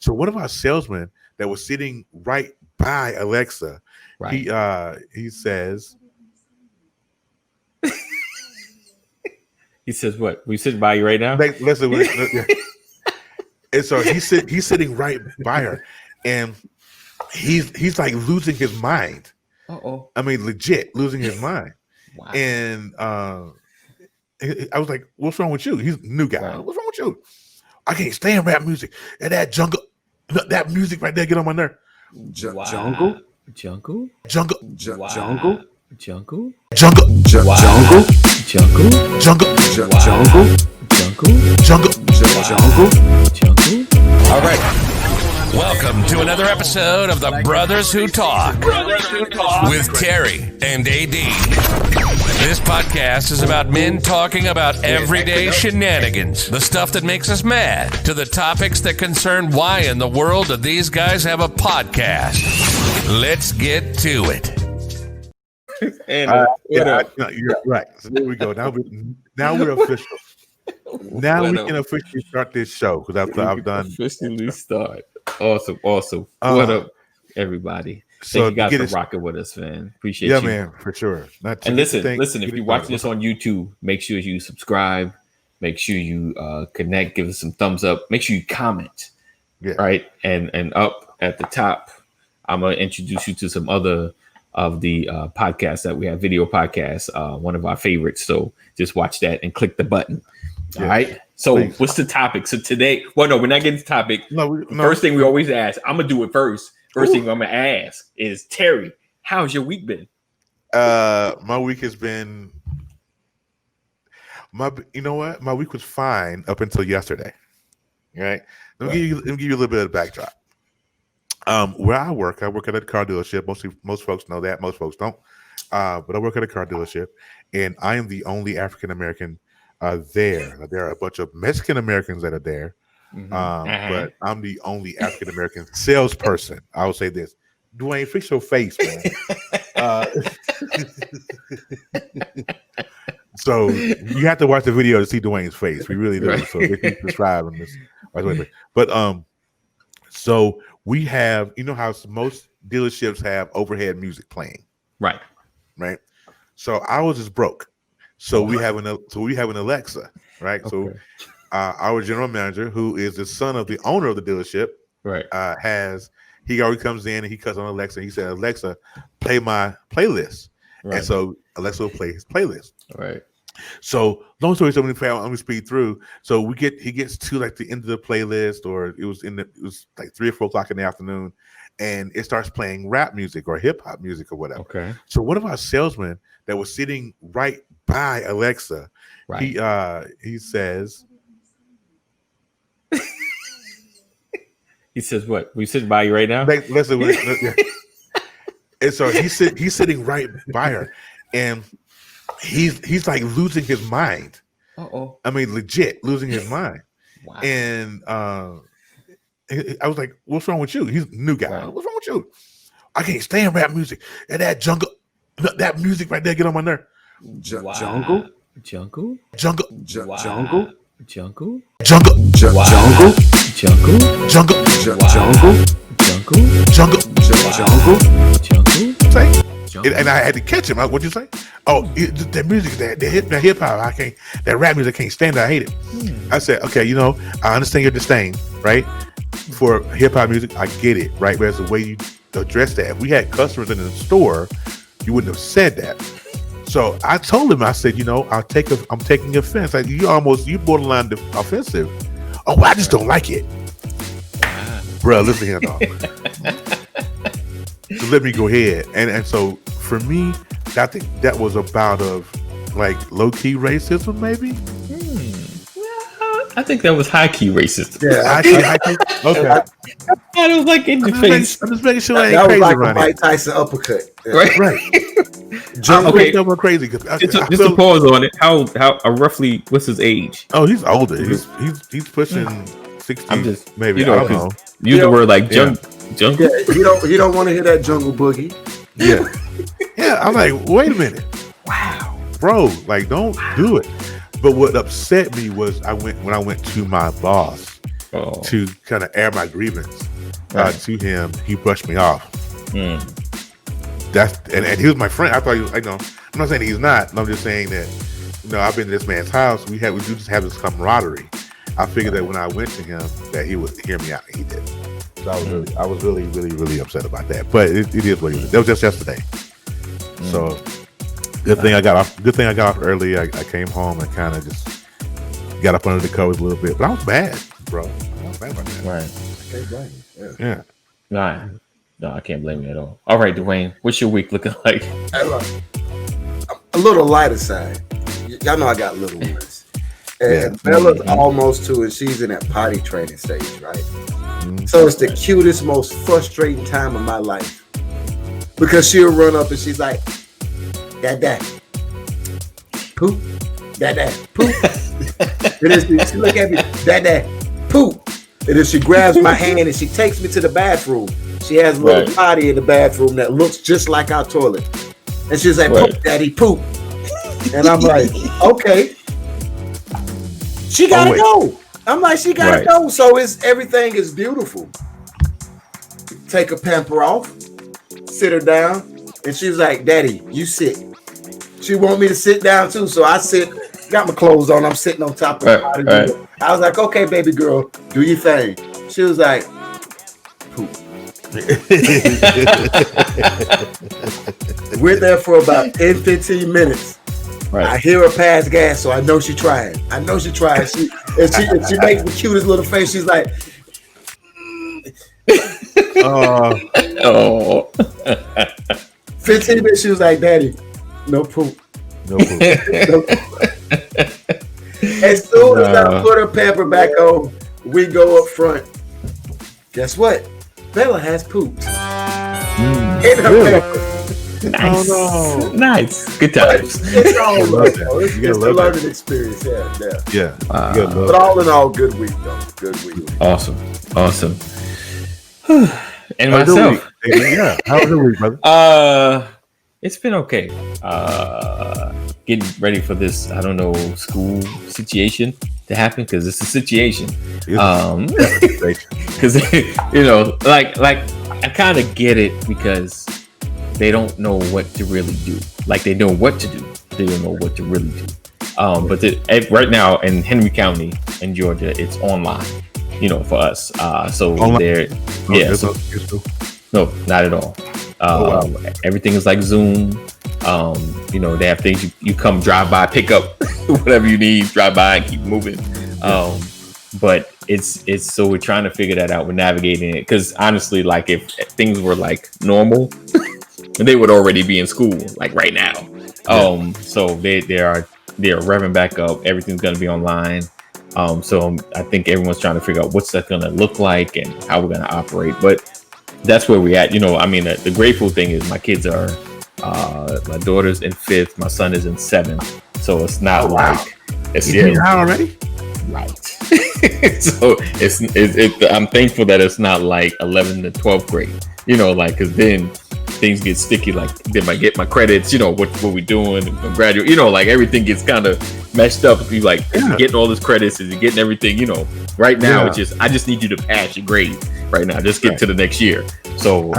So one of our salesmen that was sitting right by Alexa, Right. he says, He says, "What? We sitting by you right now?" listen, and so he's sitting right by her, and he's like losing his mind. Oh. I mean, legit losing his mind. Wow. And I was like, "What's wrong with you?" He's a new guy. Right. What's wrong with you? I can't stand rap music and that jungle, that music right there get on my nerve. Wow. Jungle. Jungle. Jungle. Wow. Jungle. Jungle. Jungle. Wow. Jungle. Jungle. Jungle. Jungle. Jungle. Jungle. Jungle. Jungle. All right. Welcome to another episode of the Brothers Who Talk with Terry and AD. This podcast is about men talking about everyday shenanigans, the stuff that makes us mad, to the topics that concern why in the world do these guys have a podcast. Let's get to it. And You're right. So there we go. Now we're official. Now we can officially start this show because I've done officially start. Awesome. What up, everybody? So Thank you guys for rocking with us, man. Appreciate you. Yeah, man, for sure. And listen, if you're watching this on YouTube, make sure you subscribe. Make sure you connect, give us some thumbs up. Make sure you comment. Yeah. Right. And up at the top, I'm gonna introduce you to some other of the podcasts that we have, video podcasts, one of our favorites. So just watch that and click the button. All right. So Please. What's the topic? So today, well, no, we're not getting to the topic. No. First thing we always ask, I'm gonna do it first. First thing I'm gonna ask is, Terry, how's your week been? My week has been you know what? My week was fine up until yesterday. Right? Let me give you a little bit of backdrop. Where I work at a car dealership. Most folks know that. Most folks don't. But I work at a car dealership, and I am the only African American there. There are a bunch of Mexican Americans that are there, but I'm the only African American salesperson. I will say this, Dwayne, fix your face, man. So you have to watch the video to see Dwayne's face. We really do. Right. So if you subscribe on this, but so we have, you know how most dealerships have overhead music playing, right? So I was just broke. So we have an Alexa, right? Okay. So our general manager, who is the son of the owner of the dealership, right, he already comes in and he cuts on Alexa. He said, "Alexa, play my playlist," right. And so Alexa will play his playlist. Right. So long story short, let me speed through. So he gets to like the end of the playlist, or it was like 3 or 4 o'clock in the afternoon, and it starts playing rap music or hip hop music or whatever. Okay. So one of our salesmen that was sitting right by Alexa, right. He says, he says, "What? We sitting by you right now?" Listen, and so he's sitting right by her, and he's like losing his mind. I mean, legit losing his mind. Wow. And I was like, "What's wrong with you?" He's a new guy. Right. What's wrong with you? I can't stand rap music and that jungle, that music right there get on my nerve. Wow. Jungle. Jungle. Jungle. Wow. Jungle. Jungle. Jungle. Wow. Jungle. Jungle. Jungle. Jungle. Jungle. Jungle. Jungle. Say, and I had to catch him. What'd you say? Oh, that music, that hip hop, I can't. That rap music, I can't stand it. I hate it. I said, okay, I understand your disdain, right, for hip hop music. I get it, right? But there's the way you address that. If we had customers in the store, you wouldn't have said that. So I told him, I said, I'm taking offense. Like you borderline offensive. Oh, I just don't like it. Bro, listen here, dog. So let me go ahead. And so for me, I think that was about like low-key racism, maybe. I think that was high-key racism. Yeah, high key. Okay. I was like in the face. I'm just making sure I ain't That was crazy like a around Mike here. Tyson uppercut. Yeah. Right. Okay. I'm crazy. Just to pause on it. How roughly? What's his age? Oh, he's older. He's pushing 60. I'm just maybe. I don't know. Use the word like jungle. Yeah, you don't want to hear that jungle boogie. Yeah. Yeah. I'm like, wait a minute. Wow, bro. Like, don't do it. But what upset me was when I went to my boss, to kind of air my grievance Right. to him. He brushed me off. Mm. That's and he was my friend. I thought he was, I'm not saying he's not. I'm just saying that I've been to this man's house. We do just have this camaraderie. I figured that when I went to him that he would hear me out, and he did. So I was really upset about that. But it is what it is. That was just yesterday. So good thing I got off early. I came home and kind of just got up under the covers a little bit. But I was bad, bro. I was bad about that. Right. I can't blame you. Yeah. Yeah. Nah. No, I can't blame you at all. All right, Dwayne, what's your week looking like? Hey, look, a little lighter side. Y'all know I got little ones. And Bella's almost 2 and she's in that potty training stage, right? So it's the cutest, most frustrating time of my life. Because she'll run up and she's like, Dad, poop. Dad, poop. And then she look at me, Dad, poop. And then she grabs my hand and she takes me to the bathroom. She has a little potty in the bathroom that looks just like our toilet. And she's like, poop, Daddy, poop. And I'm like, okay. She gotta go. I'm like, she gotta go. So everything is beautiful. Take a pamper off, sit her down, and she's like, Daddy, you sit. She want me to sit down too. So I sit, got my clothes on, I'm sitting on top of the potty. I was like, okay, baby girl, do your thing. She was like, poop. We're there for about 10-15 minutes. Right. I hear her pass gas, so I know she trying. She makes the cutest little face. She's like, Oh. 15 minutes. She was like, Daddy, no poop. No poop. No poop. As soon as I put her pamper back on, we go up front. Guess what? Bella has pooped in her pamper. Nice. Oh, no. Nice. Good times. It's all love, that. though. It's You gotta a love learning experience. Yeah. Yeah. Wow. You gotta love But all in all, good week though. Good week. Awesome. And How's your myself. week? Yeah. How was your week, brother? It's been okay. Getting ready for this, I don't know, school situation to happen because it's a situation. Because like I kind of get it because they don't know what to really do. Like they know what to do, they don't know what to really do. But right now in Henry County in Georgia, it's online. For us. So Online? they're no, not at all. Everything is like Zoom. They have things you come drive by, pick up whatever you need, drive by and keep moving. But it's so we're trying to figure that out. We're navigating it because honestly, like if things were like normal, they would already be in school like right now. So they're revving back up. Everything's gonna be online. So I think everyone's trying to figure out what's that gonna look like and how we're gonna operate. But that's where we're at. The grateful thing is my kids are my daughter's in 5th, my son is in 7th. So it's not like it's How already? right. So I'm thankful that it's not like 11th to 12th grade. Because then things get sticky. Like, did I get my credits? What we doing? Graduate? Like everything gets kind of messed up. You like is he getting all this credits? Is he getting everything? Right now it's I just need you to pass your grade. Right now, just get to the next year. So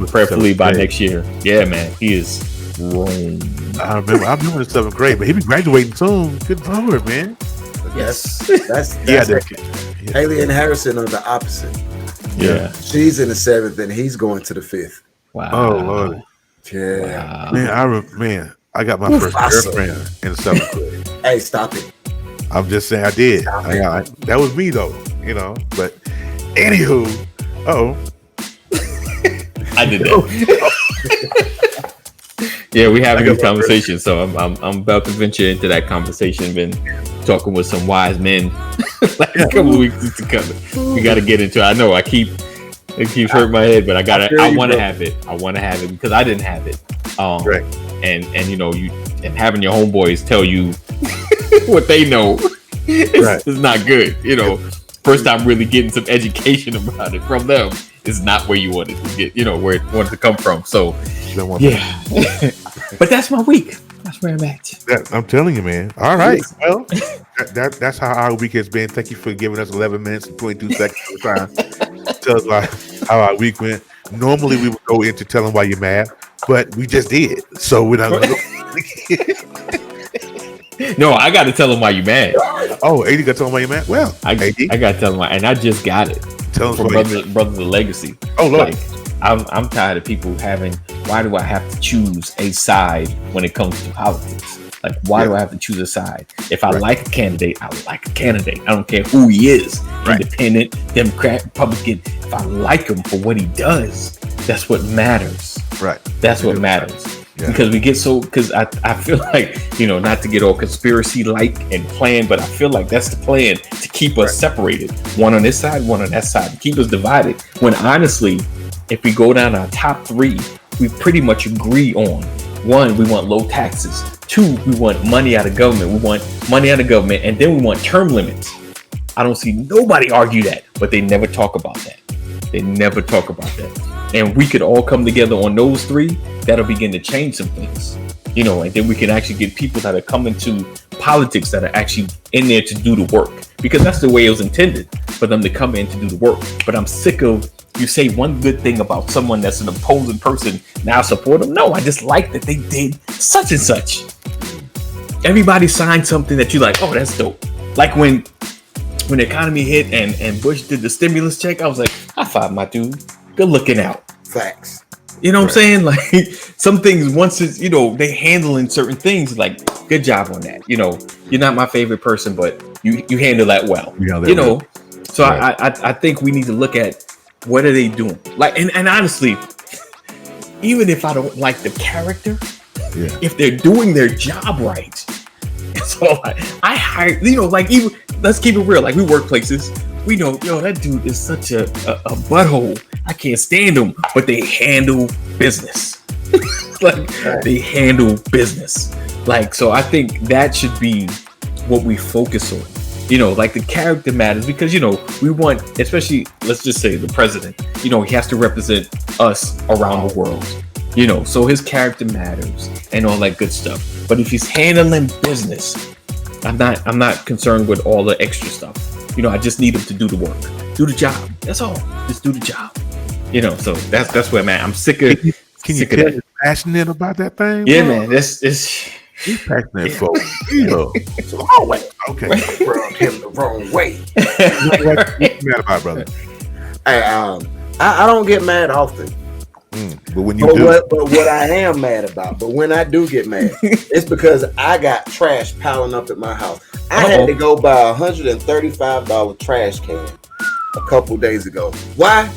prayerfully by next year. Yeah, man, he is grown. I remember the 7th grade, but he be graduating soon. Good Lord, man. That's Yeah. Haley and Harrison are the opposite. Yeah. She's in the 7th and he's going to the 5th. Wow. Oh Lord. Yeah. Wow. Man, I got my first girlfriend in the 7th grade. Hey, stop it. I'm just saying I did. That was me though, But anywho, I did that. Yeah, we having these conversations, so I'm about to venture into that conversation. Been talking with some wise men like a couple of weeks to come. We got to get into it. I know it keeps hurting my head, but I want to have it. I want to have it because I didn't have it. Right. And having your homeboys tell you what they know is not good. First time really getting some education about it from them is not where you wanted to get. Where it wanted to come from. So yeah. But that's my week. That's where I'm at. I'm telling you, man. All right. Well, that's how our week has been. Thank you for giving us 11 minutes and 22 seconds of time. Tell us how our week went. Normally, we would go into telling why you're mad, but we just did. So we're not going to No, I got to tell them why you mad. Oh, AD got to tell them why you're mad? Well, I got to tell them why. And I just got it. Tell from Brother the Legacy. Oh, Lord. Like, I'm tired of people having, why do I have to choose a side when it comes to politics? Like, why do I have to choose a side? If I like a candidate, I like a candidate. I don't care who he is. Independent, Democrat, Republican. If I like him for what he does, that's what matters. Right. That's what matters. Yeah. Because we get so, because I feel like, not to get all conspiracy-like and plan, but I feel like that's the plan to keep us separated. One on this side, one on that side, to keep us divided. When honestly, if we go down our top three, we pretty much agree on. One, we want low taxes. Two, we want money out of government. We want money out of government, and then we want term limits. I don't see nobody argue that, but they never talk about that. They never talk about that. And we could all come together on those three. That'll begin to change some things, and then we can actually get people that are coming to politics that are actually in there to do the work, because that's the way it was intended, for them to come in to do the work. But I'm sick of, you say one good thing about someone that's an opposing person, now support them. No, I just like that they did such and such. Everybody signed something that you like, oh, that's dope. Like when the economy hit and Bush did the stimulus check, I was like, high five, my dude. Good looking out. Facts. You know what I'm saying? Like, some things, once it's, they handling certain things, like, good job on that. You're not my favorite person, but you handle that well. So right. I think we need to look at what are they doing? Like, and honestly, even if I don't like the character, if they're doing their job right, so I hire, like, even, let's keep it real. Like, we work places. We know, that dude is such a butthole. I can't stand him, but they handle business. They handle business. Like, so I think that should be what we focus on. Like, the character matters, because, we want, especially, let's just say the president, he has to represent us around the world, so his character matters and all that good stuff. But if he's handling business, I'm not concerned with all the extra stuff. I just need him to do the work, do the job. That's all. Just do the job. So that's where I'm at. I'm sick of. Can you tell he's passionate about that thing? Yeah, bro? man. He's passionate for It's the wrong way. Okay. Rubbed him the wrong way. What you mad about, brother? Hey, I don't get mad often. But when you do, but what I am mad about, but when I do get mad, it's because I got trash piling up at my house. I had to go buy a $135 trash can a couple days ago. Why?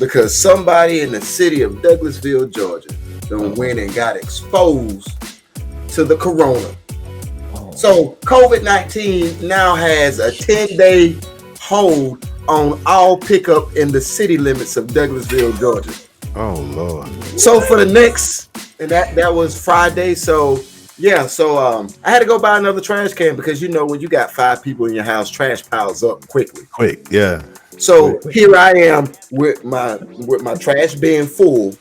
Because somebody in the city of Douglasville, Georgia, went and got exposed to the corona. So COVID-19 now has a 10-day hold on all pickup in the city limits of Douglasville, Georgia. oh Lord. So for the next, and that was Friday. So yeah, I had to go buy another trash can, because when you got 5 people in your house, trash piles up quickly. Quick, yeah. So here I am with my trash being full,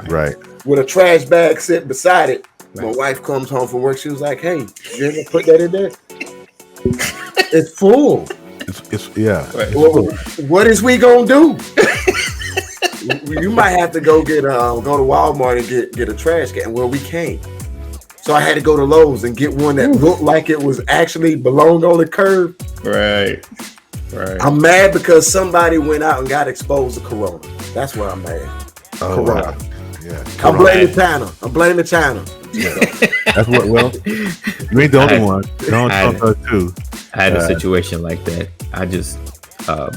Right. with a trash bag sitting beside it. My wife comes home from work. She was like, "Hey, you ever put that in there? It's full. It's yeah. Well, what is we gonna do? You might have to go to Walmart and get a trash can." Well, we can't. So I had to go to Lowe's and get one that looked like it was actually belonged on the curb. Right. I'm mad because somebody went out and got exposed to corona. That's why I'm mad. Oh, corona. wow. Yeah. I'm blaming China. Yeah. That's what. Well, you ain't the only one. Donald Trump does too. I had a situation like that. I just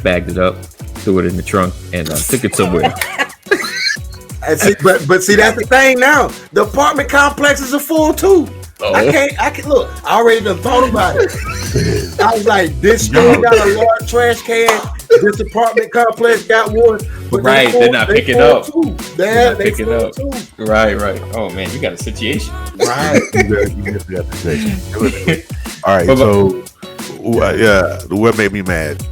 bagged it up, threw it in the trunk, and took it somewhere. And see, but see, that's the thing now. The apartment complexes are full too. I can't look. I already done thought about it. I was like, this store got a large trash can. This apartment complex got one. But right, they're not picking up. They're picking up too. Right. Oh man, you got a situation. Right. You got the situation. All right. So, what made me mad?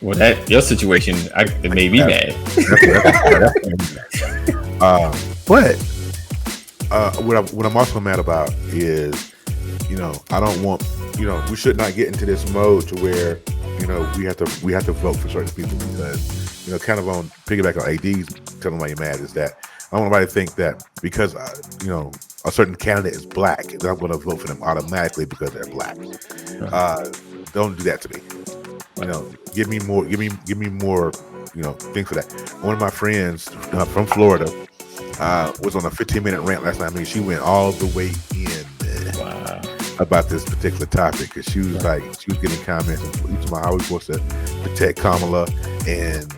Well, that your situation, it made me mad. But what I'm also mad about is, I don't want, we should not get into this mode to where, we have to vote for certain people because, kind of on piggyback on AD's telling why you're mad is that I don't want anybody to think that because, a certain candidate is black, that I'm going to vote for them automatically because they're black. Don't do that to me. Give me more, things for that. One of my friends from Florida was on a 15-minute rant last night. I mean, she went all the way in about this particular topic because she was she was getting comments about how we're supposed to protect Kamala and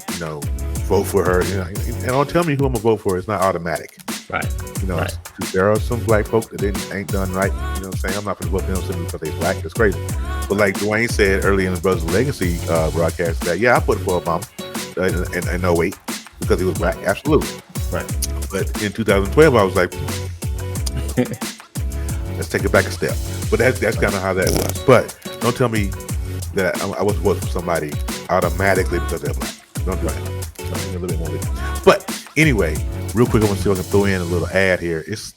vote for her. And don't tell me who I'm gonna vote for. It's not automatic. Right. There are some black folks that ain't done right. You know what I'm saying? I'm not gonna vote for them simply because they black. That's crazy. But like Dwayne said earlier in the Brothers Legacy broadcast, that I put for Obama in 08 because he was black. Absolutely. Right. But in 2012, I was like, let's take it back a step. But that's kind of how that was. But don't tell me that I was voting for somebody automatically because they're black. Don't do that. A little bit more. But anyway, real quick, I want to see if I can throw in a little ad here. It's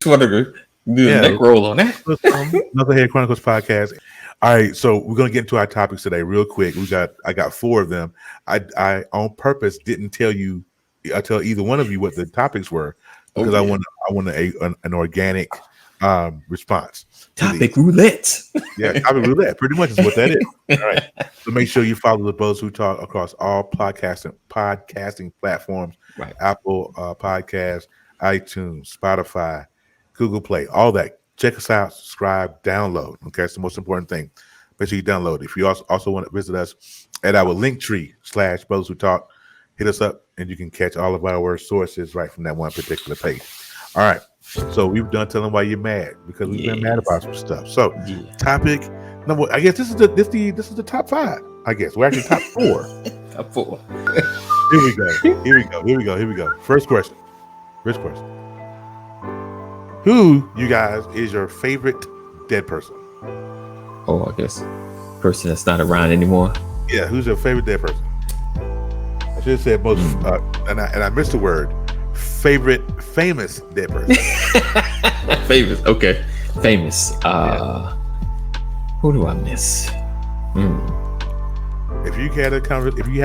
do a neck roll on that. Another Head Chronicles podcast. All right, so we're gonna get into our topics today real quick. I got 4 of them. I on purpose didn't tell either one of you what the topics were because I want an organic response. Topic roulette. Yeah, topic roulette. Pretty much is what that is. All right. So make sure you follow the Brothers Who Talk across all podcasting platforms. Right. Apple Podcasts, iTunes, Spotify, Google Play, all that. Check us out, subscribe, download. Okay, that's the most important thing. Make sure you download. If you also want to visit us at our Linktree / Brothers Who Talk, hit us up and you can catch all of our sources right from that one particular page. All right. So we've done telling why you're mad because we've been mad about some stuff. So topic number, I guess this is the top 5. I guess we're actually top 4. Top 4. Here we go. First question. Who, you guys, is your favorite dead person? Oh, I guess person that's not around anymore. Yeah, who's your favorite dead person? I should have said most, and I missed the word. Favorite famous dead person. Famous, okay. Famous. Who do I miss? If you had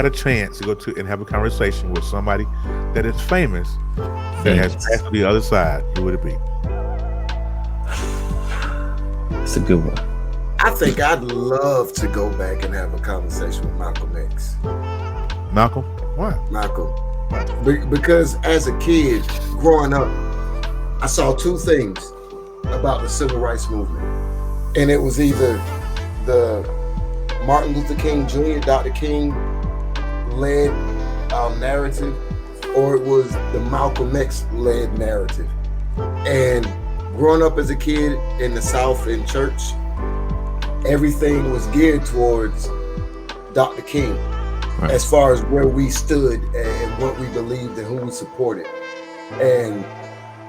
a chance to go to and have a conversation with somebody that is famous that has passed to the other side, who would it be? It's a good one. I think I'd love to go back and have a conversation with Malcolm X. Malcolm? Why? Malcolm. Because as a kid growing up, I saw 2 things about the civil rights movement. And it was either the Martin Luther King Jr., Dr. King led narrative, or it was the Malcolm X led narrative. And growing up as a kid in the South in church, everything was geared towards Dr. King. Right. As far as where we stood and what we believed and who we supported. And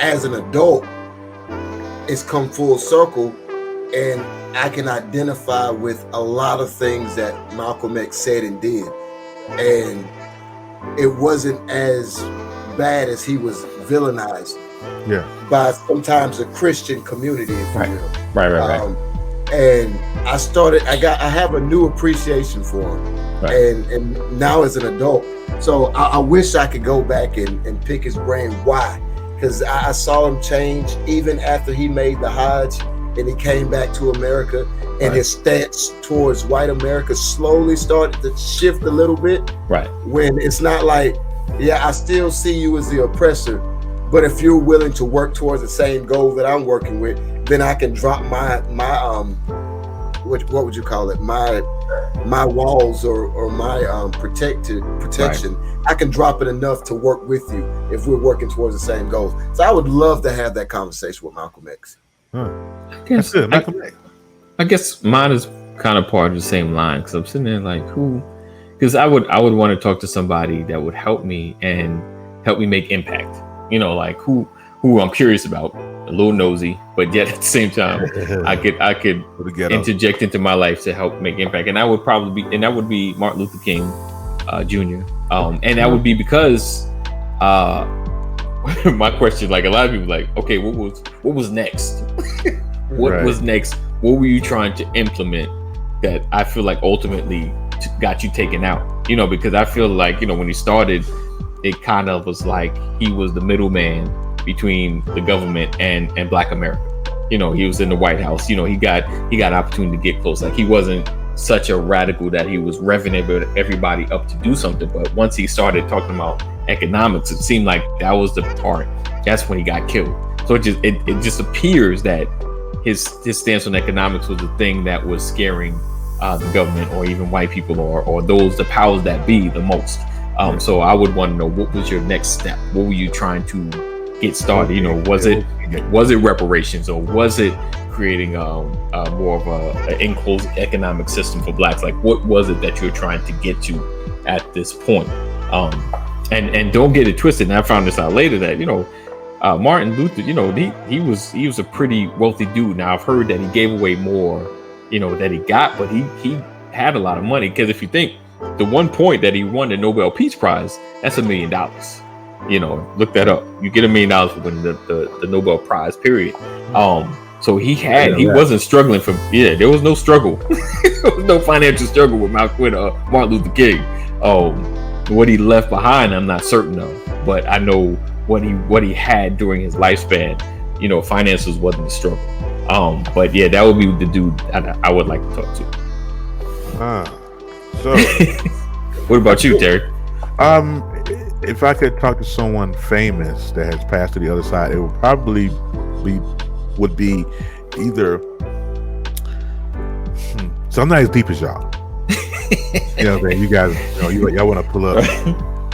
as an adult, it's come full circle, and I can identify with a lot of things that Malcolm X said and did. And it wasn't as bad as he was villainized by sometimes the Christian community, if you will. Right. And I have a new appreciation for him. Right. And now as an adult, so I wish I could go back and pick his brain. Why? Because I saw him change even after he made the Hajj and he came back to America, and his stance towards white America slowly started to shift a little bit. Right. When it's not like, I still see you as the oppressor, but if you're willing to work towards the same goal that I'm working with, then I can drop my what would you call it? My walls or my protection. Right. I can drop it enough to work with you if we're working towards the same goals. So I would love to have that conversation with Malcolm X. That's good, Malcolm X. I guess mine is kind of part of the same line because I'm sitting there like, who? because I would want to talk to somebody that would help me make impact. You know, like who I'm curious about, a little nosy, but yet at the same time, I could interject into my life to help make impact. And that would be Martin Luther King Jr. And that would be because my question, like a lot of people, like, okay, what was next? What was next? What were you trying to implement that I feel like ultimately got you taken out? You know, because I feel like, you know, when he started, it kind of was like he was the middleman between the government and Black America. You know, he was in the White House. You know, he got opportunity to get close. Like, he wasn't such a radical that he was revving everybody up to do something. But once he started talking about economics, it seemed like that was the part. That's when he got killed. So it just appears that his stance on economics was the thing that was scaring the government or even white people or the powers that be the most. So I would want to know, what was your next step? What were you trying to get started? You know, was it reparations, or was it creating more of an enclosed economic system for blacks? Like, what was it that you're trying to get to at this point? And don't get it twisted. And I found this out later that, you know, Martin Luther, you know, he was a pretty wealthy dude. Now I've heard that he gave away more, you know, that he got, but he had a lot of money. Because if you think, the one point that he won the Nobel Peace Prize, that's $1 million. You know, look that up. You get $1 million for winning the Nobel Prize, period. So he wasn't struggling there was no struggle. There was no financial struggle with Martin Luther King. What he left behind, I'm not certain of, but I know what he had during his lifespan. You know, finances wasn't a struggle. But yeah, that would be the dude I would like to talk to. So, what about you, Terry? If I could talk to someone famous that has passed to the other side, it would probably be either. So I'm not as deep as y'all. You know what I'm saying? You guys, y'all want to pull up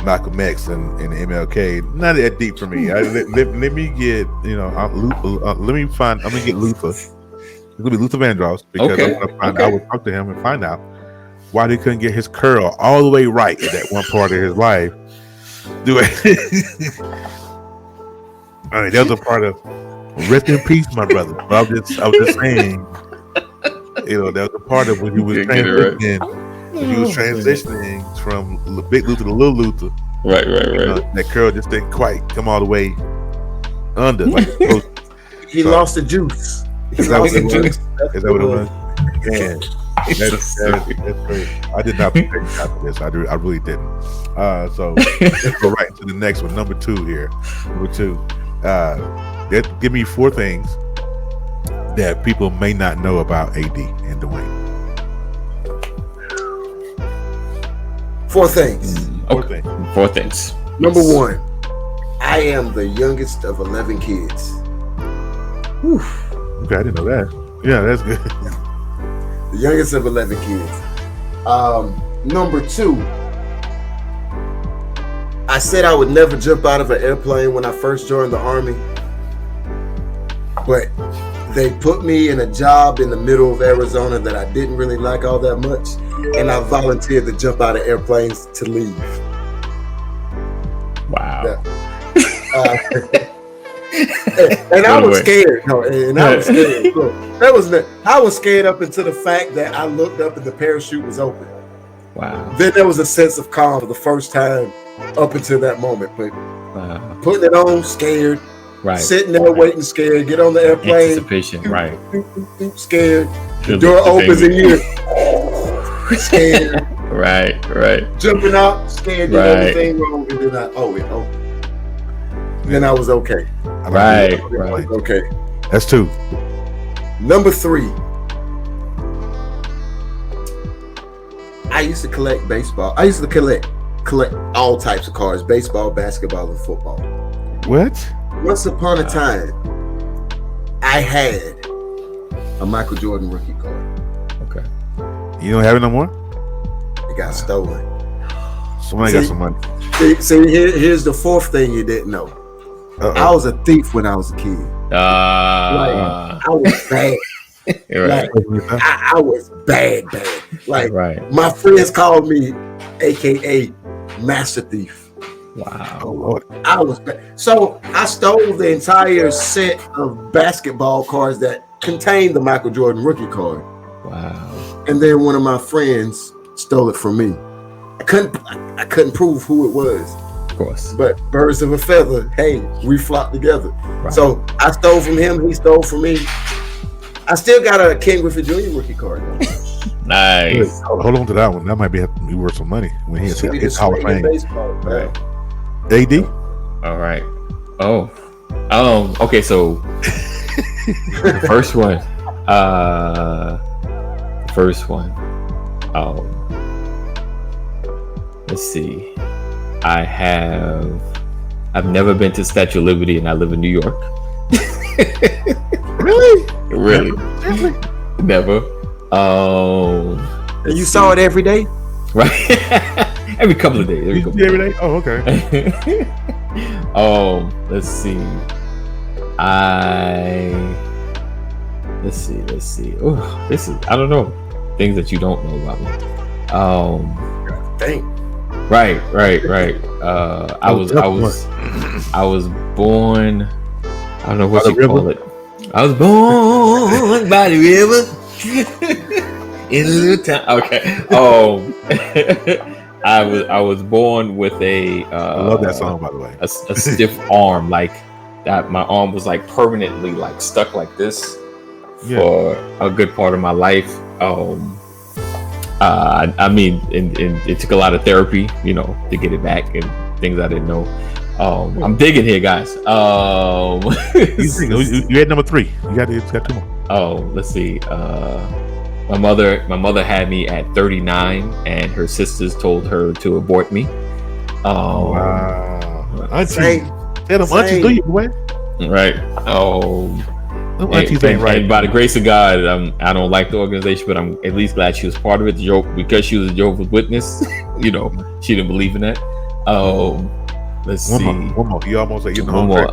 Malcolm X and MLK. Not that deep for me. Let me get, let me find. I'm gonna get Luther. It's gonna be Luther Vandross, because I would talk to him and find out why they couldn't get his curl all the way right at that one part of his life. Do it. I mean, that was a part of rest in peace, my brother. But I was just saying, that was a part of when he was transitioning. When he was transitioning from Big Luther to Little Luther. Right. That curl just didn't quite come all the way under. Like he lost the juice. Is that what it was? Man. That's great. I did not prepare you for this. I really didn't. So let's go right to the next one. Number 2 here. Number 2. Give me 4 things that people may not know about AD and Dwayne. 4 things. 4 things. Number 1. I am the youngest of 11 kids. Whew. Okay, I didn't know that. Yeah, that's good. The youngest of 11 kids. Number 2, I said I would never jump out of an airplane when I first joined the Army, but they put me in a job in the middle of Arizona that I didn't really like all that much, and I volunteered to jump out of airplanes to leave. Wow. And I was scared. I was scared up until the fact that I looked up and the parachute was open. Wow. Then there was a sense of calm for the first time up until that moment. But putting it on, scared. Right. Sitting there waiting, scared. Get on the airplane. Anticipation. Right. Scared. The door opens and you're scared. Right. Jumping out, scared. Did everything wrong, and then it opened. Then I was okay. Right. Okay. That's 2. Number 3. I used to collect baseball. I used to collect all types of cards: baseball, basketball, and football. What? Once upon a time, I had a Michael Jordan rookie card. Okay. You don't have it no more? It got stolen. Somebody got some money. See, here's the 4th thing you didn't know. I was a thief when I was a kid. I was bad. Right. Like, I was bad. Like, Right. my friends called me, AKA Master Thief. Wow. Oh Lord. I was bad. So I stole the entire set of basketball cards that contained the Michael Jordan rookie card. Wow. And then one of my friends stole it from me. I couldn't prove who it was. Of course. But birds of a feather, hey, we flocked together. Right. So I stole from him, he stole from me. I still got a Ken Griffey Jr. rookie card though. Nice. Hold on to that one. That might be worth some money when he hits Hall of Fame. Baseball, Right. AD. All right. Oh. Okay. So the first one. Let's see. I've never been to Statue of Liberty, and I live in New York. Really? Never. And you saw it every day? Right. Every couple of days. Every day. Oh, okay. Let's see. Let's see. Oh, this is, I don't know, things that you don't know about me. Dang. Right. I was born. I don't know what By you the call river? it. I was born by the river in a little town. Okay. I was born with a. I love that song, by the way. A stiff arm, like that. My arm was like permanently like stuck like this for a good part of my life. I mean, and it took a lot of therapy, to get it back and things I didn't know. I'm digging here, guys. You had number 3. You got 2 more. Let's see. My mother had me at 39, and her sisters told her to abort me. Wow. Aunties. Same. Tell them aunties do you, boy. Right. Them aunties ain't right. And by the grace of God, I don't like the organization, but I'm at least glad she was part of it. Because she was a Jehovah's Witness, she didn't believe in that. Let's see. One more. You almost said One more.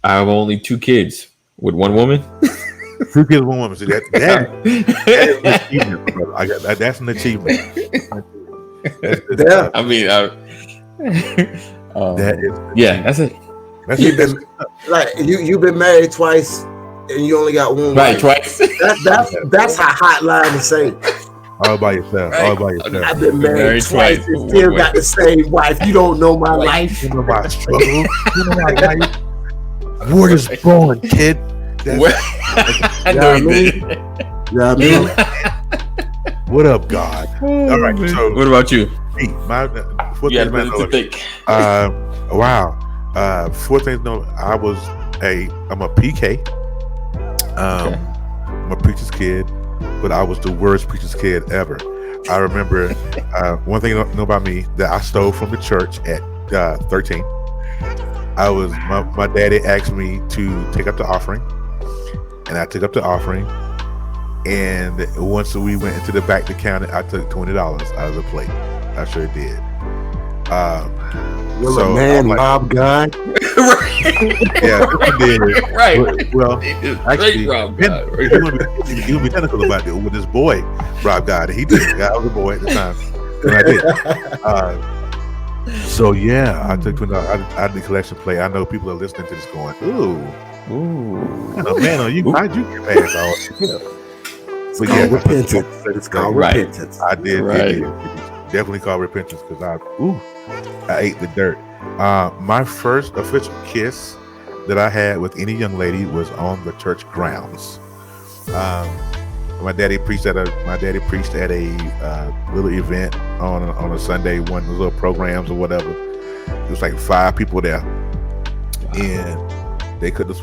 I have only 2 kids with one woman. 2 kids, 1 woman. See that is an achievement, brother. That's an achievement. Yeah. I mean, That is. that's it. That's You've it. been like you've been married twice and you only got one Right, wife. twice. That's a hot line to say. All by yourself. Right. All by yourself. I've been married Married twice twice. and still got the same wife. You don't know my life. You know my struggle. You know my life. Word is born, kid. I know he did. Yeah, I mean, What up, God? All right. So, What about you? my fourth You had thing, a minute to think. wow. Fourth thing, no, I'm a PK. Okay. I'm a preacher's kid, but I was the worst preacher's kid ever. I remember one thing you don't know about me that I stole from the church at 13. My daddy asked me to take up the offering, and I took up the offering. And once we went into the back to count it, I took $20 out of the plate. I sure did. you're So, a man, I'm like- Bob God. Yeah, I did. Right. Well, actually, Rob you're God. gonna be technical about it with this boy, Rob God. He did. I was a boy at the time, and I did. So yeah, I took $20 out of the collection plate. I know people are listening to this going, "Ooh, man, how'd you get past all?" But Called yeah, repentance. It's called Right. repentance. I did. Right. It definitely called repentance because I ate the dirt. My first official kiss that I had with any young lady was on the church grounds. My daddy preached at a little event on a Sunday, one of the little programs or whatever. It was like 5 people there, and they cooked us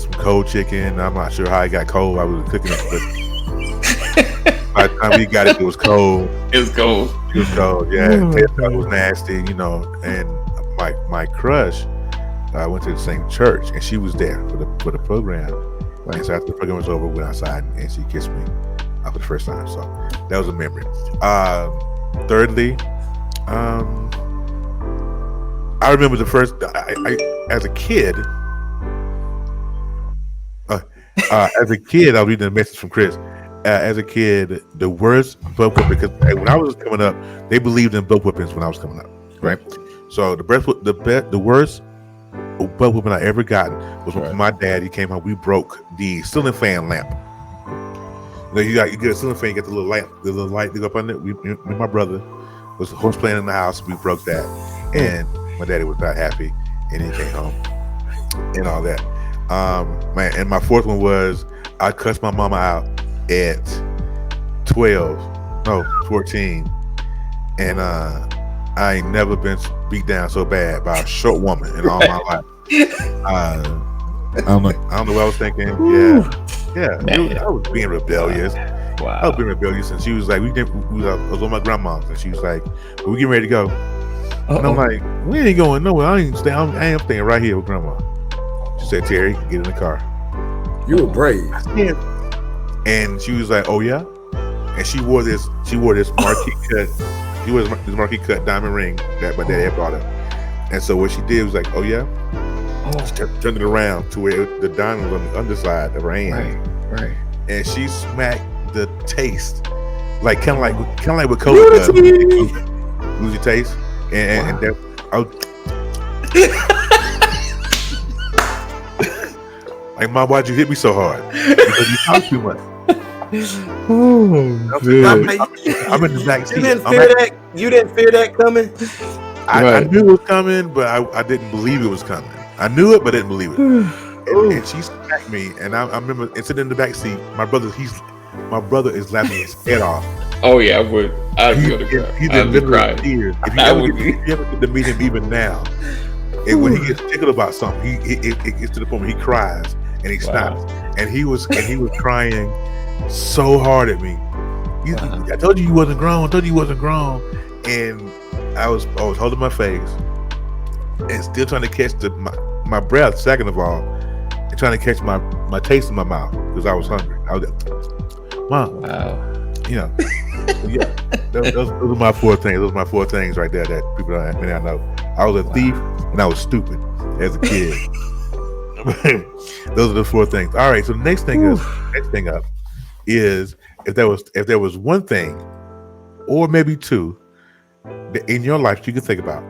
some cold chicken. I'm not sure how it got cold. I was cooking it, but by the time we got it, it was cold. It was cold. It was cold, yeah. It was nasty, And my crush, I went to the same church, and she was there for the program. And so after the program was over, we went outside, and she kissed me for the first time. So that was a memory. Thirdly, I remember the first. I as a kid. As a kid, I was reading a message from Chris. As a kid, the worst butt whipping, because when I was coming up, they believed in butt whippings when I was coming up, right? So the worst butt whipping I ever gotten was when my dad. He came home. We broke the ceiling fan lamp. You get a ceiling fan, you get the little lamp, the little light that go up on it. Me and my brother was horse playing in the house. We broke that, and my daddy was not happy, and he came home and all that. Man, and my fourth one was I cussed my mama out at 14, and I ain't never been beat down so bad by a short woman in all my life. I don't know what I was thinking. Yeah, I was being rebellious. Wow. I was being rebellious, and she was like, I was on my grandma's, and she was like, "We getting ready to go," and I'm like, "We ain't going nowhere. I ain't staying right here with grandma." She said, "Terry, get in the car." You were brave. And she was like, "Oh yeah," and she wore this marquee cut. She wore this marquee cut diamond ring that my dad had bought her. And so what she did was like, "Oh yeah," she turned it around to where the diamond was on the underside of her hand. Right. And she smacked the taste, like kind of like what Cola does. Lose your taste, and that. Like, Mom, why'd you hit me so hard? Because you talk too much. Oh, I'm in the back seat. You didn't fear that coming? I knew it was coming, but I didn't believe it was coming. I knew it, but didn't believe it. And she smacked me, and I remember sitting in the back seat. My brother is laughing his head off. Oh yeah, I would. I'd be able to cry. He's in the middle of tears. If you ever get to meet him even now, and when he gets tickled about something, it gets to the point where he cries and he stops. And he was crying so hard at me. I told you wasn't grown. And I was holding my face and still trying to catch my breath. Second of all, and trying to catch my taste in my mouth because I was hungry. I was, Mom. Wow. Yeah. Those are my four things. Those are my four things right there that people may not know. I was a thief and I was stupid as a kid. Those are the four things. All right. So the next thing up is if there was one thing, or maybe two, that in your life you could think about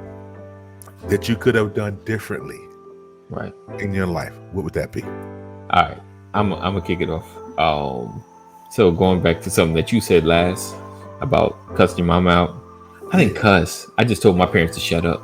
that you could have done differently, right, in your life, what would that be? All right, I'm gonna kick it off. So going back to something that you said last about cussing your mom out, I didn't cuss. I just told my parents to shut up.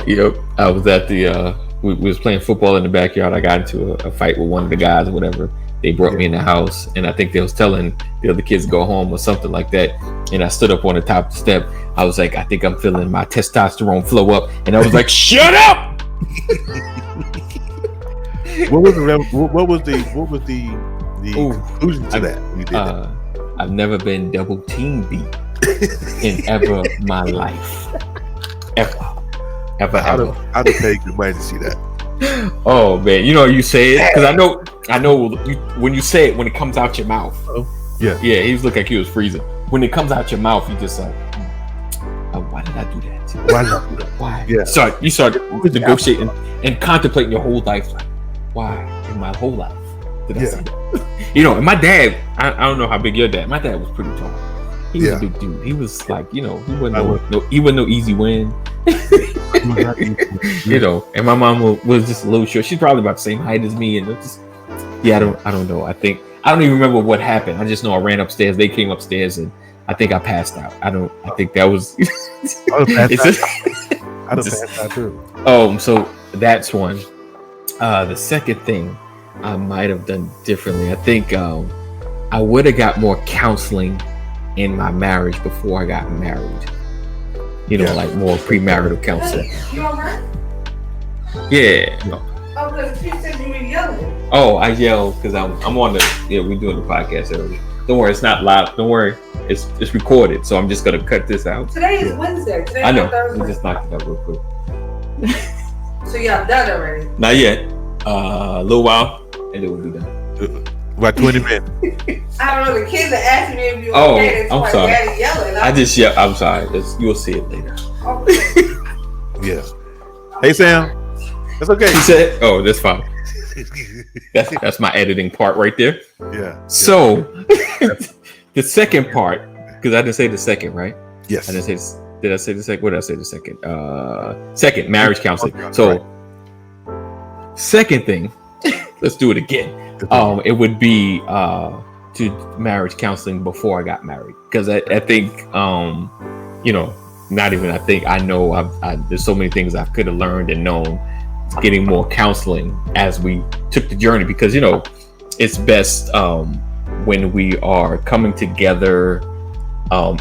Yep. I was at the we was playing football in the backyard. I got into a fight with one of the guys or whatever. They brought me in the house, and I think they was telling the other kids to go home or something like that. And I stood up on the top of the step. I was like, I think I'm feeling my testosterone flow up, and I was like, shut up. What was the conclusion to that? You did that? I've never been double team beat in ever my life. Ever. How to take your mind to see that? Oh man, you say it because I know when you say it, when it comes out your mouth. Oh, yeah. He was looking like he was freezing. When it comes out your mouth, you just like, oh, why did I do that? Why? Yeah. So you start negotiating and contemplating your whole life. Like, why in my whole life did I say that? And my dad, I don't know how big your dad. My dad was pretty tall. He was a big dude. He was like, he wasn't no easy win. And my mom was just a little short. She's probably about the same height as me, and I don't know. I don't even remember what happened. I just know I ran upstairs. They came upstairs, and I think I passed out. I think that was. I'd have passed out too. So that's one. The second thing I might have done differently. I think I would have got more counseling in my marriage before I got married. Like more premarital counseling. You alright? Yeah. Oh, because she said you were yelling. Oh, I yelled because I'm on we're doing the podcast early. Don't worry, it's not loud. Don't worry, it's recorded. So I'm just gonna cut this out. Today is Wednesday. Today I know. Thursday. We just knocked it out real quick. So y'all done already? Not yet. A little while, and it will be done. About 20 minutes. I don't know. The kids are asking me if you're Oh, okay. That's I'm why sorry. Daddy yelling. I'm sorry. You'll see it later. Yeah. Hey, Sam. That's okay. He said, "Oh, that's fine. That's my editing part right there." Yeah. So, the second part, because I didn't say the second, right? Yes. I didn't say. Did I say the second? What did I say the second? Second, marriage counseling. So, second thing, let's do it again. It would be to marriage counseling before I got married, because I think not even I think I know there's so many things I could have learned and known getting more counseling as we took the journey, because it's best when we are coming together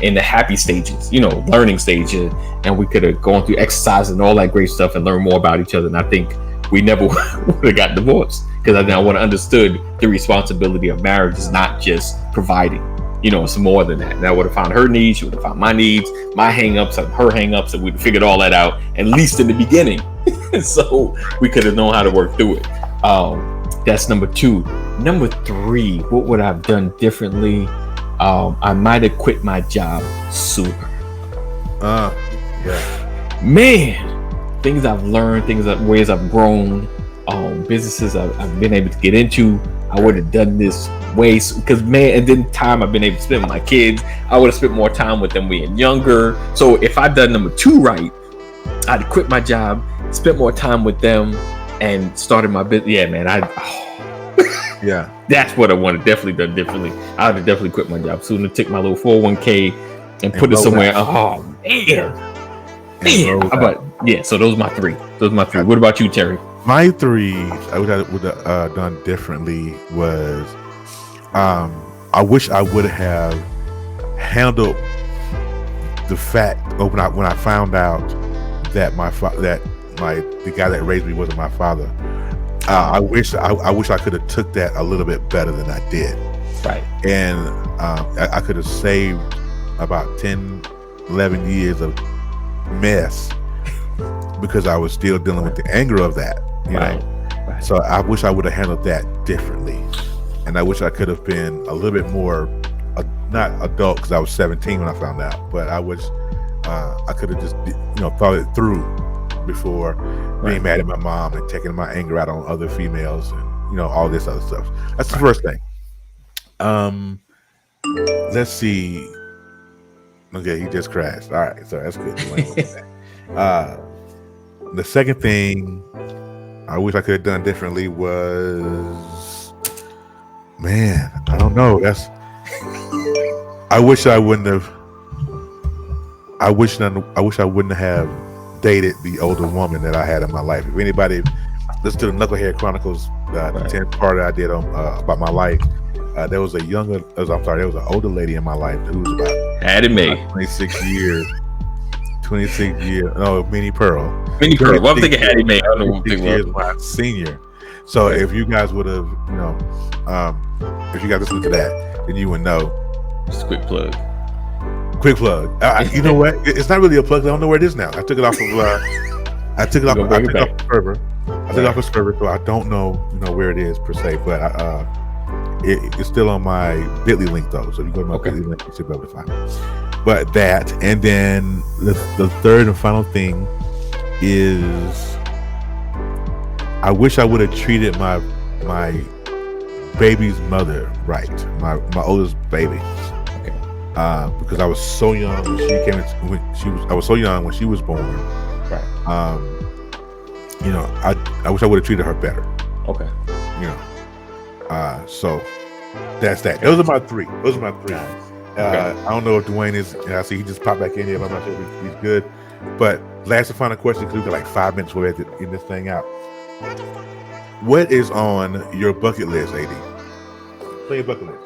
in the happy stages, learning stages, and we could have gone through exercise and all that great stuff and learn more about each other. And I think we never would have got divorced, because I would have understood the responsibility of marriage is not just providing. It's more than that. And I would have found her needs, she would have found my needs, my hang-ups and her hang-ups, and we'd have figured all that out, at least in the beginning. So we could have known how to work through it. That's number 2. Number 3, what would I have done differently? I might have quit my job sooner. Yeah. Man, things I've learned, ways I've grown, businesses I've been able to get into. I would have done this ways, because and then time I've been able to spend with my kids, I would have spent more time with them being younger. So if I'd done number 2 right, I'd quit my job, spent more time with them, and started my business. Yeah, man, Yeah. that's what I would have definitely done differently. I would have definitely quit my job sooner, took my little 401k and put it somewhere. Oh man. But yeah, so those are my 3. What about you, Terry? My 3, I would have done differently was, I wish I would have handled the fact when I found out that the guy that raised me wasn't my father. I wish I could have took that a little bit better than I did. Right. And I could have saved about 10, 11 years of mess because I was still dealing with the anger of that. You know? Right. So I wish I would have handled that differently. And I wish I could have been a little bit more, not adult, because I was 17 when I found out, but I could have just, thought it through before being mad at my mom and taking my anger out on other females and, all this other stuff. That's the first thing. Let's see. Okay, he just crashed. All right, so that's good. The second thing I wish I could have done differently was, man, I don't know. I wish I wouldn't have dated the older woman that I had in my life. If anybody listen to the Knucklehead Chronicles, the 10th part that I did on about my life, there was an older lady in my life who was about 26 years. No, Minnie Pearl. Well, I'm thinking Hattie Mae. I don't know what years my senior. So if you guys would have, if you guys listened to that, then you would know. Just a quick plug. You know what? It's not really a plug. I don't know where it is now. I took it off of. I took it off of Scribber. So I don't know, where it is per se. But it's still on my Bitly link though. So if you go to my Bitly link, you should be able to find it. But that, and then the third and final thing is, I wish I would have treated my baby's mother right, my oldest baby, because I was so young when she came. I was so young when she was born. Right. I wish I would have treated her better. Okay. So that's that. Those are my 3. I don't know if Dwayne is. I see he just popped back in here, but I'm not sure if he's good. But last and final question, because we've got like 5 minutes before we have to end this thing out. What is on your bucket list, AD? Play your bucket list.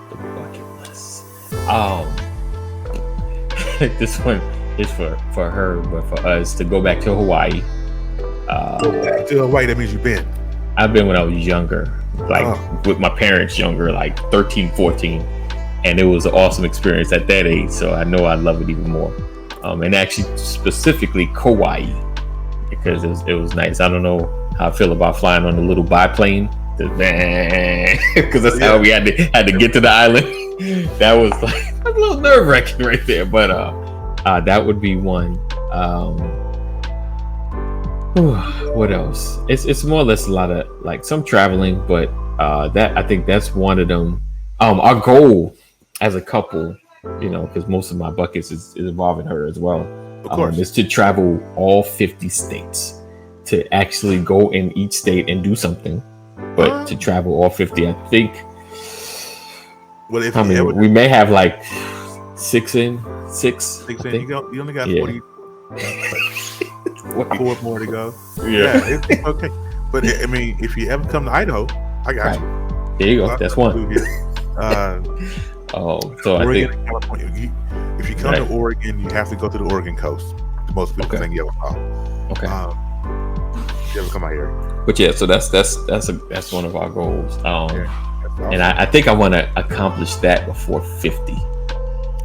The bucket list. This one is for her, but for us to go back to Hawaii. Go back to Hawaii. That means you've been. I've been when I was younger, with my parents younger, like 13, 14. And it was an awesome experience at that age. So I know I love it even more. And actually specifically Kauai, because it was nice. I don't know how I feel about flying on the little biplane Because that's how we had to get to the island. That was like a little nerve wracking right there, but that would be one. What else? It's more or less a lot of like some traveling, but that I think that's one of them. Our goal as a couple, because most of my buckets is involving her as well. Of course, is to travel all 50 states, to actually go in each state and do something. But to travel all 50, I think. Well, if we may have like six. You only got 40. 4 more to go. Yeah, it's okay. But I mean, if you ever come to Idaho, I got you. There you go. That's one. So Oregon, I think and California. If you come to Oregon, you have to go to the Oregon coast. The most beautiful thing you ever saw. Okay. You ever come out here? But yeah, so that's one of our goals. And I think I want to accomplish that before 50. Okay.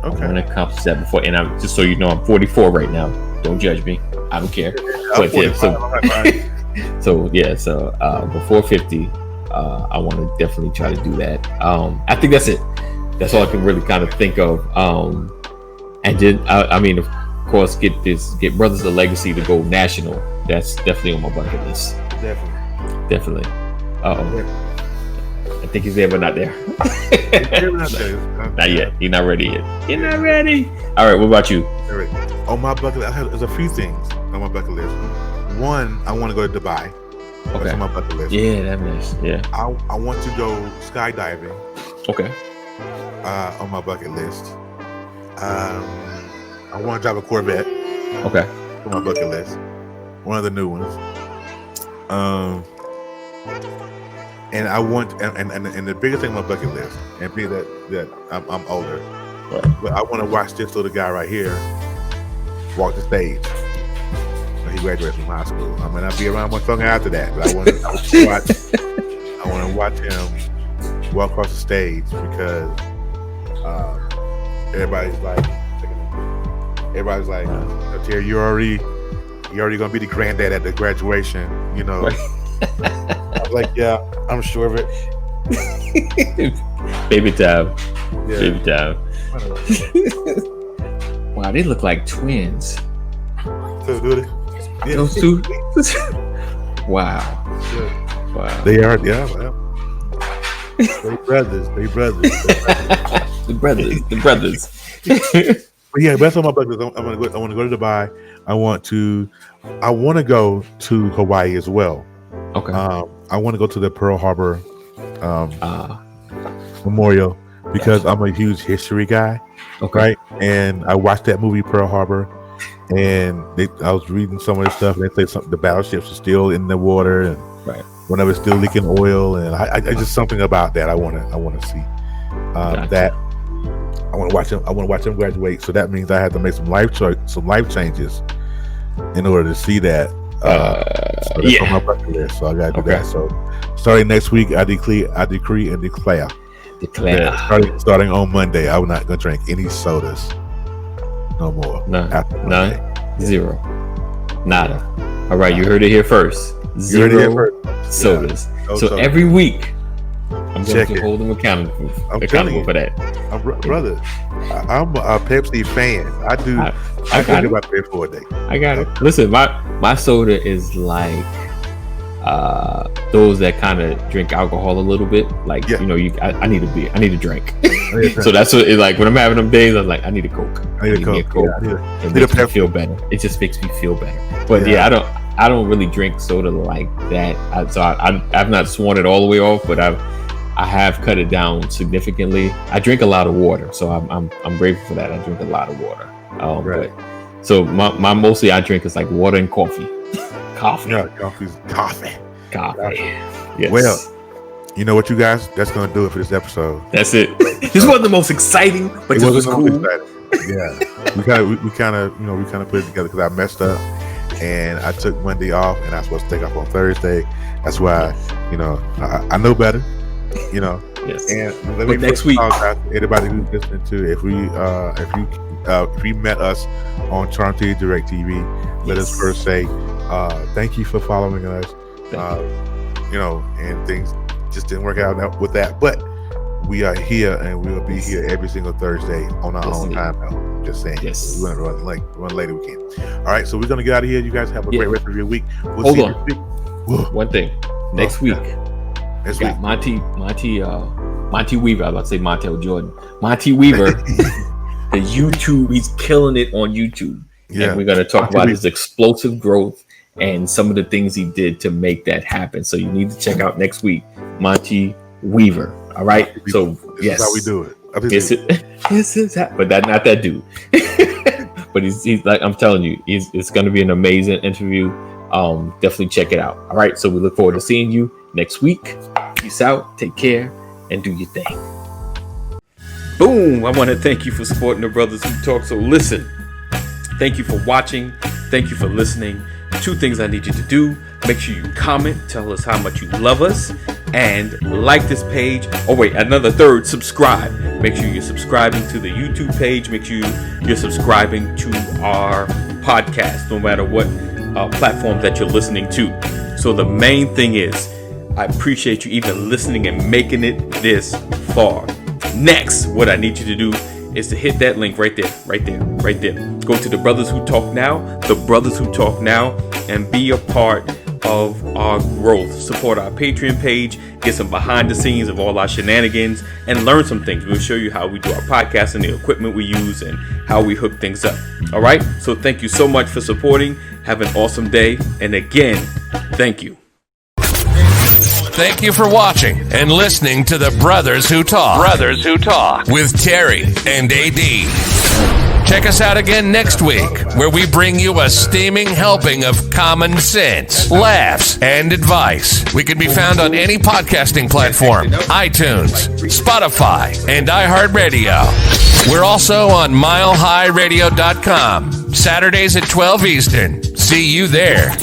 I want to accomplish that before, and I'm just so you know, I'm 44 right now. Don't judge me. I don't care. But yeah, so before 50, I want to definitely try to do that. I think that's it. That's all I can really kind of think of. And then I mean, of course, get Brothers of Legacy to go national. That's definitely on my bucket list. Definitely. I think he's there, but not there. Not yet. He's not ready yet. You're not ready. All right. What about you? On my bucket list, there's a few things on my bucket list. One, I want to go to Dubai. Okay. That's on my bucket list. Yeah, that's nice. Yeah. I want to go skydiving. Okay. On my bucket list. I want to drive a Corvette. Okay. On my bucket list. One of the new ones. And I want, and the biggest thing on my bucket list, and being that I'm older, right, but I want to watch this little guy right here walk the stage when he graduates from high school. I may not be around much longer after that, but I want to watch him walk across the stage because everybody's like, Terry, you're already gonna be the granddad at the graduation, Right. I was like, yeah, I'm sure of it. Baby time. Yeah. Baby time. Wow, they look like twins. So do they? Yeah. Those two. Wow. Yeah. Wow. They are, yeah. Well, they brothers. The brothers. But yeah, that's on my bucket list. I want to go to Dubai. I want to go to Hawaii as well. Okay. I want to go to the Pearl Harbor Memorial because I'm a huge history guy. Okay. Right. And I watched that movie Pearl Harbor, and I was reading some of the stuff, and they say the battleships are still in the water, and right, one of it's still leaking oil, and I just something about that I want to see. Gotcha. That I want to watch them. I want to watch them graduate. So that means I have to make some life changes in order to see that. So that's on my bucket list. So I got to do that. So starting next week, I decree and declare. That starting on Monday, I'm not going to drink any sodas no more. None. Zero. Nada. All right, you heard it here first. Zero sodas. Yeah. So every week, I'm going to hold them accountable for that. Brother, I'm a Pepsi fan. I do. I got it. About 3 or 4 a day. I got it. Listen, my soda is like those that kind of drink alcohol a little bit. Like I need a beer. I need a drink. So that's what it's like when I'm having them days. I'm like, I need a Coke. I need a Coke. It makes me feel better. It just makes me feel better. But I don't really drink soda like that. I've not sworn it all the way off, but I have cut it down significantly. I drink a lot of water, so I'm grateful for that. I drink a lot of water. Right. But, so my mostly I drink is like water and coffee. Coffee. Yeah, coffee. Yes. Well, you know what, you guys? That's gonna do it for this episode. That's it. This wasn't the most exciting, but it was cool. Yeah, we kind of put it together because I messed up and I took Monday off and I was supposed to take off on Thursday. That's why I know better. Yes. And let me next week, anybody who's listening to, if you met us on Charm TV Direct TV, let us first say thank you for following us. And things just didn't work out with that. But we are here, and we will be here every single Thursday on our own time now. Just saying. Yes. We're going to run later we can. All right, so we're going to get out of here. You guys have a great rest of your week. We'll Hold see on. you next week. One thing. Next week. Next got week. Monty Weaver. I was about to say Montel Jordan. Monty Weaver. The YouTube, he's killing it on YouTube. Yeah. And we're going to talk Monty about Weaver. his explosive growth and some of the things he did to make that happen. So you need to check out next week, Monty Weaver. All right. So This is how we do it. But not that dude. But he's like, I'm telling you, it's going to be an amazing interview. Definitely check it out. All right. So we look forward to seeing you next week. Peace out. Take care and do your thing. Boom. I want to thank you for supporting the Brothers Who Talk. So listen, thank you for watching. Thank you for listening. 2 things I need you to do. Make sure you comment, tell us how much you love us, and like this page. Oh wait, another third, subscribe. Make sure you're subscribing to the YouTube page. Make sure you're subscribing to our podcast, no matter what platform that you're listening to. So the main thing is, I appreciate you even listening and making it this far. Next, what I need you to do is to hit that link right there. Go to the Brothers Who Talk Now, and be a part of our growth. Support our Patreon page, get some behind the scenes of all our shenanigans, and learn some things. We'll show you how we do our podcast and the equipment we use and how we hook things up. All right. So thank you so much for supporting. Have an awesome day. And again, thank you. Thank you for watching and listening to the Brothers Who Talk. Brothers Who Talk with Terry and AD. Check us out again next week, where we bring you a steaming helping of common sense, laughs, and advice. We can be found on any podcasting platform, iTunes, Spotify, and iHeartRadio. We're also on milehighradio.com, Saturdays at 12 Eastern. See you there.